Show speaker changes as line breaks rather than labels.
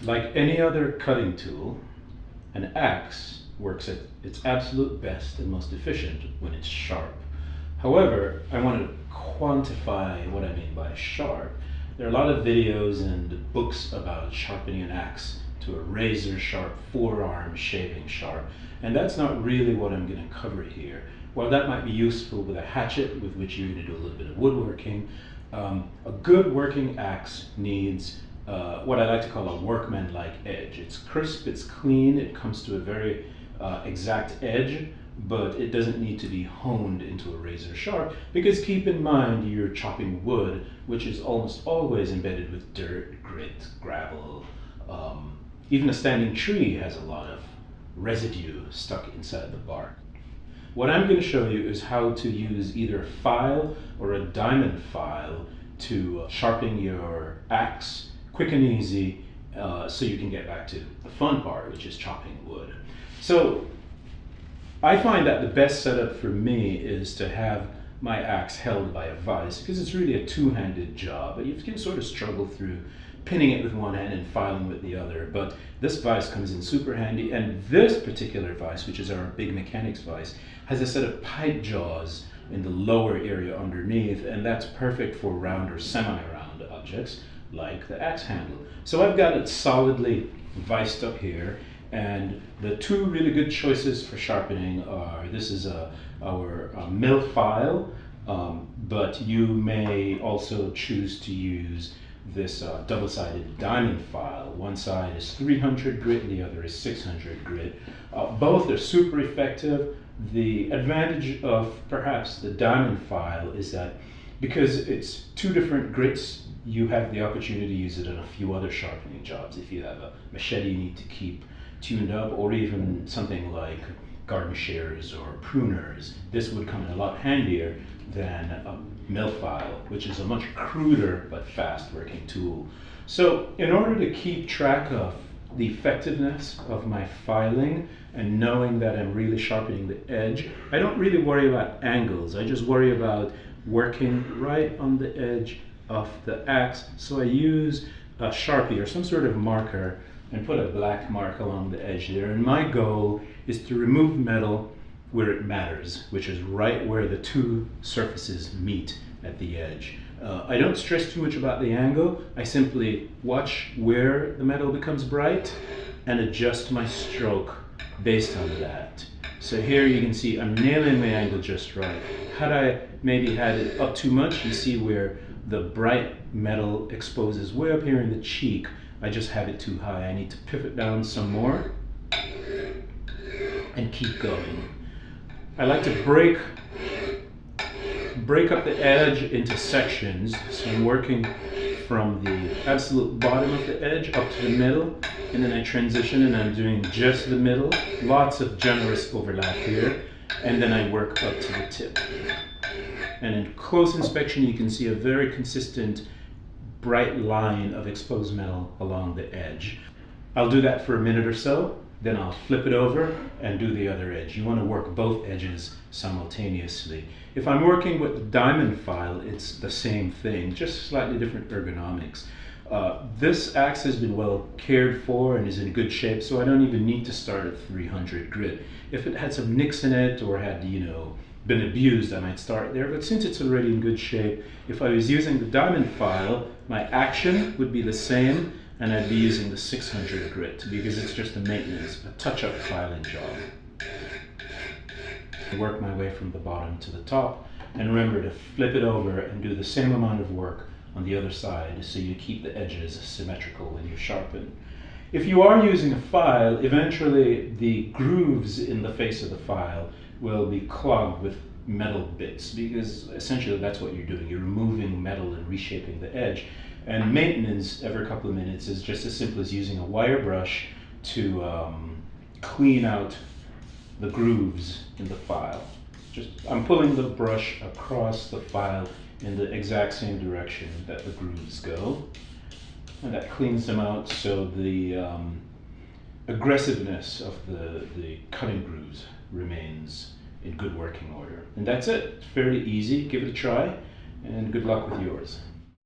Like any other cutting tool, an axe works at its absolute best and most efficient when it's sharp. However, I want to quantify what I mean by sharp. There are a lot of videos and books about sharpening an axe to a razor sharp, forearm shaving sharp, and that's not really what I'm going to cover here. While that might be useful with a hatchet with which you're going to do a little bit of woodworking, a good working axe needs what I like to call a workman-like edge. It's crisp, it's clean, it comes to a very exact edge, but it doesn't need to be honed into a razor sharp, because keep in mind you're chopping wood, which is almost always embedded with dirt, grit, gravel. Even a standing tree has a lot of residue stuck inside the bark. What I'm going to show you is how to use either a file or a diamond file to sharpen your axe quick and easy, so you can get back to the fun part, which is chopping wood. So I find that the best setup for me is to have my axe held by a vise, because it's really a two-handed job. You can sort of struggle through pinning it with one hand and filing with the other, but this vise comes in super handy. And this particular vise, which is our big mechanics vise, has a set of pipe jaws in the lower area underneath, and that's perfect for round or semi-round objects like the axe handle. So I've got it solidly viced up here, and the two really good choices for sharpening are, this is our mill file, but you may also choose to use this double-sided diamond file. One side is 300 grit and the other is 600 grit. Both are super effective. The advantage of perhaps the diamond file is that because it's two different grits, you have the opportunity to use it on a few other sharpening jobs. If you have a machete you need to keep tuned up, or even something like garden shears or pruners, this would come in a lot handier than a mill file, which is a much cruder but fast working tool. So in order to keep track of the effectiveness of my filing and knowing that I'm really sharpening the edge, I don't really worry about angles. I just worry about working right on the edge of the axe. So I use a Sharpie or some sort of marker and put a black mark along the edge there. And my goal is to remove metal where it matters, which is right where the two surfaces meet at the edge. I don't stress too much about the angle. I simply watch where the metal becomes bright and adjust my stroke based on that. So here you can see I'm nailing my angle just right. Had I maybe had it up too much, you see where the bright metal exposes way up here in the cheek. I just have it too high. I need to pivot down some more and keep going. I like to break up the edge into sections. So I'm working from the absolute bottom of the edge up to the middle, and then I transition and I'm doing just the middle. Lots of generous overlap here, and then I work up to the tip. And in close inspection you can see a very consistent bright line of exposed metal along the edge. I'll do that for a minute or so, then I'll flip it over and do the other edge. You want to work both edges simultaneously. If I'm working with the diamond file, it's the same thing, just slightly different ergonomics. This axe has been well cared for and is in good shape, so I don't even need to start at 300 grit. If it had some nicks in it or had, been abused, I might start there, but since it's already in good shape, if I was using the diamond file, my action would be the same, and I'd be using the 600 grit because it's just a maintenance, a touch-up filing job. I work my way from the bottom to the top, and remember to flip it over and do the same amount of work on the other side so you keep the edges symmetrical when you sharpen. If you are using a file, eventually the grooves in the face of the file will be clogged with metal bits, because essentially that's what you're doing. You're removing metal and reshaping the edge. And maintenance every couple of minutes is just as simple as using a wire brush to clean out the grooves in the file. I'm pulling the brush across the file in the exact same direction that the grooves go, and that cleans them out so the aggressiveness of the cutting grooves remains in good working order. And that's it. It's fairly easy. Give it a try, and good luck with yours.